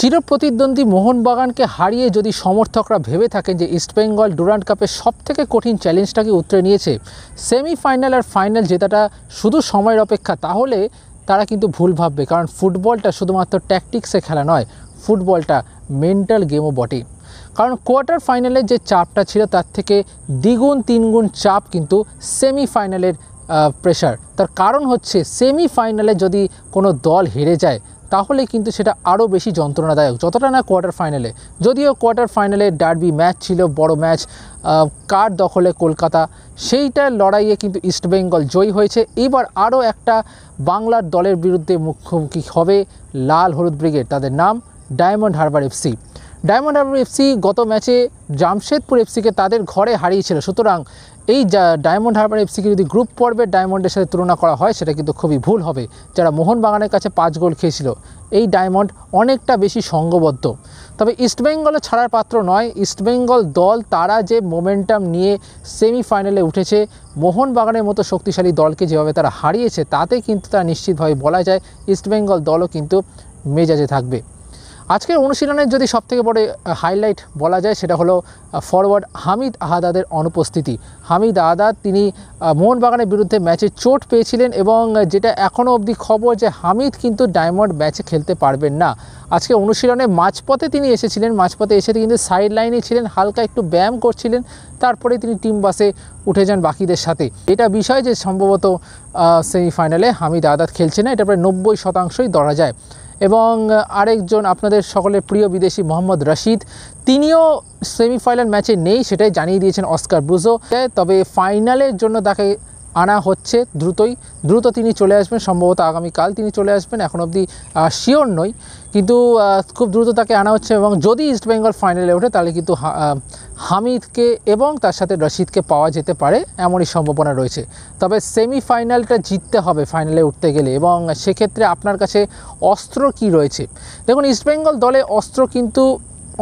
চিরপ্রতিদ্বন্দ্বী মোহনবাগানকে হারিয়ে যদি সমর্থকরা ভেবে থাকেন যে ইস্টবেঙ্গল ডুরান্ড কাপের সবথেকে কঠিন চ্যালেঞ্জটাকে উতরে নিয়েছে, সেমিফাইনাল আর ফাইনাল জেতাটা শুধু সময়ের অপেক্ষা, তাহলে তারা কিন্তু ভুল ভাববে। কারণ ফুটবলটা শুধুমাত্র ট্যাকটিক্সে খেলা নয়, ফুটবলটা মেন্টাল গেমও বটে। কারণ কোয়ার্টার ফাইনালের যে চাপটা ছিল তার থেকে দ্বিগুণ তিনগুণ চাপ কিন্তু সেমিফাইনালের প্রেশার। তার কারণ হচ্ছে সেমিফাইনালে যদি কোনো দল হেরে যায় তাহলে কিন্তু সেটা আরও বেশি যন্ত্রণাদায়ক, যতটা না কোয়ার্টার ফাইনালে। যদিও কোয়ার্টার ফাইনালে ডার্বি ম্যাচ ছিল, বড় ম্যাচ, কার দখলে কলকাতা, সেইটার লড়াইয়ে কিন্তু ইস্টবেঙ্গল জয়ী হয়েছে। এবার আরও একটা বাংলার দলের বিরুদ্ধে মুখোমুখি হবে লাল হলুদ ব্রিগেড, তাদের নাম diamond Harbour FC. Diamond Harbour FC গত ম্যাচে জামশেদপুর এফসিকে তাদের ঘরে হারিয়েছিল। সুতরাং এই ডায়মন্ড হারবার এফসিকে যদি গ্রুপ পর্বের ডায়মন্ডের সাথে তুলনা করা হয় সেটা কিন্তু খুবই ভুল হবে। যারা মোহনবাগানের কাছে 5 গোল খেয়েছিল, এই ডায়মন্ড অনেকটা বেশি সঙ্ঘবদ্ধ। তবে ইস্টবেঙ্গলও ছাড়ার পাত্র নয়। ইস্টবেঙ্গল দল তারা যে মোমেন্টাম নিয়ে সেমিফাইনালে উঠেছে, মোহনবাগানের মতো শক্তিশালী দলকে যেভাবে তারা হারিয়েছে, তাতে কিন্তু তারা নিশ্চিতভাবে বলা যায় ইস্টবেঙ্গল দলও কিন্তু মেজাজে থাকবে। আজকের অনুশীলনের যদি সবথেকে বড় হাইলাইট বলা যায় সেটা হলো ফরওয়ার্ড হামিদ আহাদাদের অনুপস্থিতি। হামিদ আহাদাদ তিনি মোহনবাগানের বিরুদ্ধে ম্যাচে চোট পেয়েছিলেন এবং যেটা এখনও অবধি খবর যে হামিদ কিন্তু ডায়মন্ড ম্যাচে খেলতে পারবেন না। আজকে অনুশীলনে মাঝপথে তিনি এসেছিলেন, মাঝপথে এসে কিন্তু সাইড লাইনে ছিলেন, হালকা একটু ব্যায়াম করছিলেন, তারপরে তিনি টিম বাসে উঠে যান বাকিদের সাথে। এটা বিষয় যে সম্ভবত সেমিফাইনালে হামিদ আহাদাদ খেলছে না, এটা প্রায় 90%ই ধরা যায়। এবং আরেকজন আপনাদের সকলের প্রিয় বিদেশি মোহাম্মদ রশিদ, তিনিও সেমিফাইনাল ম্যাচে নেই, সেটাই জানিয়ে দিয়েছেন অস্কার ব্রুজো। তবে ফাইনালের জন্য তাকে আনা হচ্ছে দ্রুত তিনি চলে আসবেন, সম্ভবত আগামীকাল তিনি চলে আসবেন, এখন অবধি শিওর নই, কিন্তু খুব দ্রুত তাকে আনা হচ্ছে। এবং যদি ইস্টবেঙ্গল ফাইনালে ওঠে তাহলে কিন্তু হামিদকে এবং তার সাথে রশিদকে পাওয়া যেতে পারে, এমনই সম্ভাবনা রয়েছে। তবে সেমিফাইনালটা জিততে হবে ফাইনালে উঠতে গেলে, এবং সেক্ষেত্রে আপনার কাছে অস্ত্র কি রয়েছে। দেখুন, ইস্টবেঙ্গল দলে অস্ত্র কিন্তু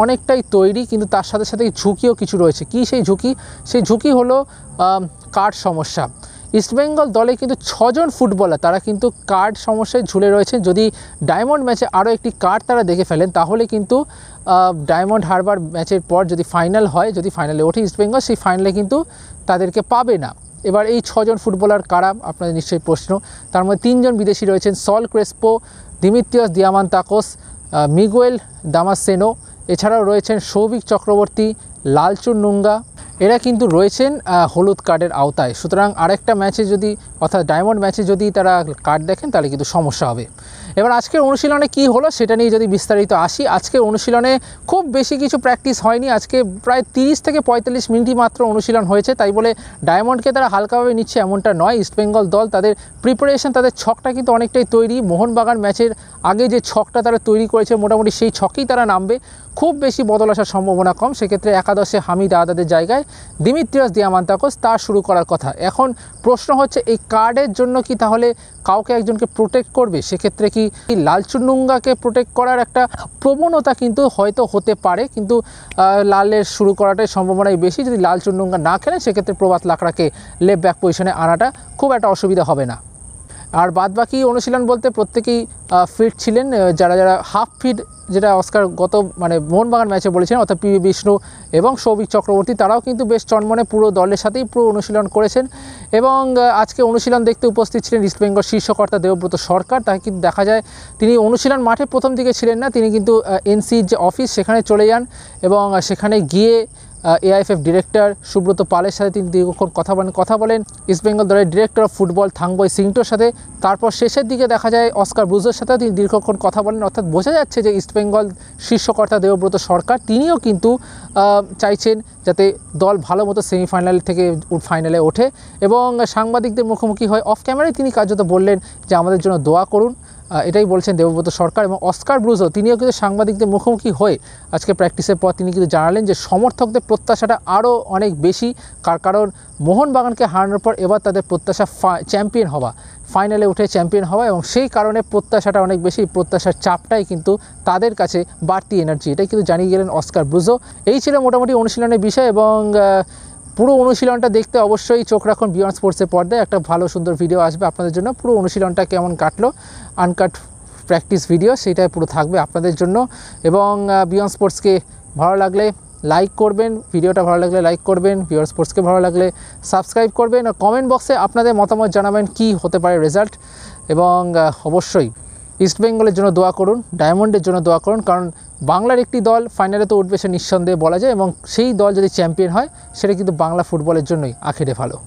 অনেকটাই তৈরি, কিন্তু তার সাথে সাথে ঝুঁকিও কিছু রয়েছে। কি সেই ঝুঁকি? সেই ঝুঁকি হলো কার্ড সমস্যা। ইস্টবেঙ্গল দলে কিন্তু 6 জন ফুটবলার তারা কিন্তু কার্ড সমস্যায় ঝুলে রয়েছে। যদি ডায়মন্ড ম্যাচে আরও একটি কার্ড তারা দেখে ফেলেন তাহলে কিন্তু ডায়মন্ড হারবার ম্যাচের পর যদি ফাইনাল হয়, যদি ফাইনালে ওঠে ইস্টবেঙ্গল, সেই ফাইনালে কিন্তু তাদেরকে পাবে না। এবার এই 6 জন ফুটবলার কারা, আপনাদের নিশ্চয়ই প্রশ্ন। তার মধ্যে 3 জন বিদেশি রয়েছেন, Saul Crespo, Dimitrios Diamantakos, Miguel Damaceno, এছাড়াও রয়েছেন সৌভিক চক্রবর্তী, লালচুন নুঙ্গা, এরা কিন্তু রয়েছেন হলুদ কার্ডের আওতায়। সুতরাং আরেকটা ম্যাচে যদি, অর্থাৎ ডায়মন্ড ম্যাচে যদি তারা কার্ড দেখেন তাহলে কিন্তু সমস্যা হবে। এবার আজকের অনুশীলনে কি হলো সেটা নিয়ে যদি বিস্তারিত আসি, আজকের অনুশীলনে খুব বেশি কিছু প্র্যাকটিস হয়নি। আজকে প্রায় 30 থেকে 45 মিনিটই মাত্র অনুশীলন হয়েছে, তাই বলে ডায়মন্ডকে তারা হালকাভাবে নিচ্ছে এমনটা নয়। ইস্টবেঙ্গল দল তাদের প্রিপারেশন, তাদের ছকটা কিন্তু অনেকটাই তৈরি। মোহনবাগান ম্যাচের আগে যে ছকটা তারা তৈরি করেছে মোটামুটি সেই ছকেই তারা নামবে, খুব বেশি বদল আসার সম্ভাবনা কম। সেক্ষেত্রে একাদশে হামিদ আহাদাদের জায়গায় দিমিত্রিয়স দিয়ামান্তাকোস তার শুরু করার কথা। এখন প্রশ্ন হচ্ছে এই কার্ডের জন্য কি তাহলে কাউকে একজনকে প্রোটেক্ট করবে? সেক্ষেত্রে কি লালচুন নুঙ্গাকে প্রোটেক্ট করার একটা প্রবণতা কিন্তু হয়তো হতে পারে, কিন্তু লালের শুরু করাটাই সম্ভাবনাই বেশি। যদি লালচুন নুঙ্গা না খেলেন সেক্ষেত্রে প্রভাত লাকড়াকে লেফট ব্যাক পজিশনে আনাটা খুব একটা অসুবিধা হবে না। আর বাদবাকি অনুশীলন বলতে প্রত্যেকেই ফিট ছিলেন, যারা হাফ ফিট, যেটা অস্কার গত মোহনবাগান ম্যাচে বলেছেন, অর্থাৎ পি বিষ্ণু এবং সৌভিক চক্রবর্তী, তারাও কিন্তু বেশ চনমনে পুরো দলের সাথেই পুরো অনুশীলন করেছেন। এবং আজকে অনুশীলন দেখতে উপস্থিত ছিলেন ইস্টবেঙ্গল শীর্ষকর্তা দেবব্রত সরকার। তাকে কিন্তু দেখা যায় তিনি অনুশীলন মাঠে প্রথম দিকে ছিলেন না, তিনি কিন্তু এনসির যে অফিস সেখানে চলে যান এবং সেখানে গিয়ে এআইএফএফ ডিরেক্টর সুব্রত পালের সাথে তিনি দীর্ঘক্ষণ কথা বলেন, ইস্টবেঙ্গল দলের ডিরেক্টর অফ ফুটবল থাংবই সিংটোর সাথে। তারপর শেষের দিকে দেখা যায় অস্কার ব্রুজোর সাথেও তিনি দীর্ঘক্ষণ কথা বলেন। অর্থাৎ বোঝা যাচ্ছে যে ইস্টবেঙ্গল শীর্ষকর্তা দেবব্রত সরকার তিনিও কিন্তু চাইছেন যাতে দল ভালো মতো সেমিফাইনাল থেকে ফাইনালে ওঠে এবং সাংবাদিকদের মুখোমুখি হয়। অফ ক্যামেরায় তিনি কার্যত বললেন যে আমাদের জন্য দোয়া করুন, এটাই বলছেন দেবব্রত সরকার। এবং অস্কার ব্রুজো তিনিও কিন্তু সাংবাদিকদের মুখোমুখি হয়ে আজকে প্র্যাকটিসের পর তিনি কিন্তু জানালেন যে সমর্থকদের প্রত্যাশাটা আরও অনেক বেশি, কারণ মোহনবাগানকে হারানোর পর এবার তাদের প্রত্যাশা চ্যাম্পিয়ন হওয়া, ফাইনালে উঠে চ্যাম্পিয়ন হওয়া, এবং সেই কারণে প্রত্যাশাটা অনেক বেশি, প্রত্যাশার চাপটাই কিন্তু তাদের কাছে বাড়তি এনার্জি, এটাই কিন্তু জানিয়ে গেলেন অস্কার ব্রুজো। এই ছিল মোটামুটি অনুশীলনের বিষয়। এবং পুরো অনুশীলনটা দেখতে অবশ্যই চোখ রাখুন বিয়ন্ড স্পোর্টসের পর্দায়, একটা ভালো সুন্দর ভিডিও আসবে আপনাদের জন্য। পুরো অনুশীলনটা কেমন কাটলো আনকাট প্র্যাকটিস ভিডিও সেটাই পুরো থাকবে আপনাদের জন্য। এবং বিয়ন্ড স্পোর্টসকে ভালো লাগলে লাইক করবেন, ভিডিওটা ভালো লাগলে লাইক করবেন, বিয়ন্ড স্পোর্টসকে ভালো লাগলে সাবস্ক্রাইব করবেন, আর কমেন্ট বক্সে আপনাদের মতামত জানাবেন কি হতে পারে রেজাল্ট। এবং অবশ্যই ইস্টবেঙ্গলের জন্য দোয়া করুন, ডায়মন্ডের জন্য দোয়া করুন, কারণ বাংলার একটি দল ফাইনালে তো উঠবে সে নিঃসন্দেহে বলা যায়, এবং সেই দল যদি চ্যাম্পিয়ন হয় সেটা কিন্তু বাংলা ফুটবলের জন্যই আখেরে ভালো।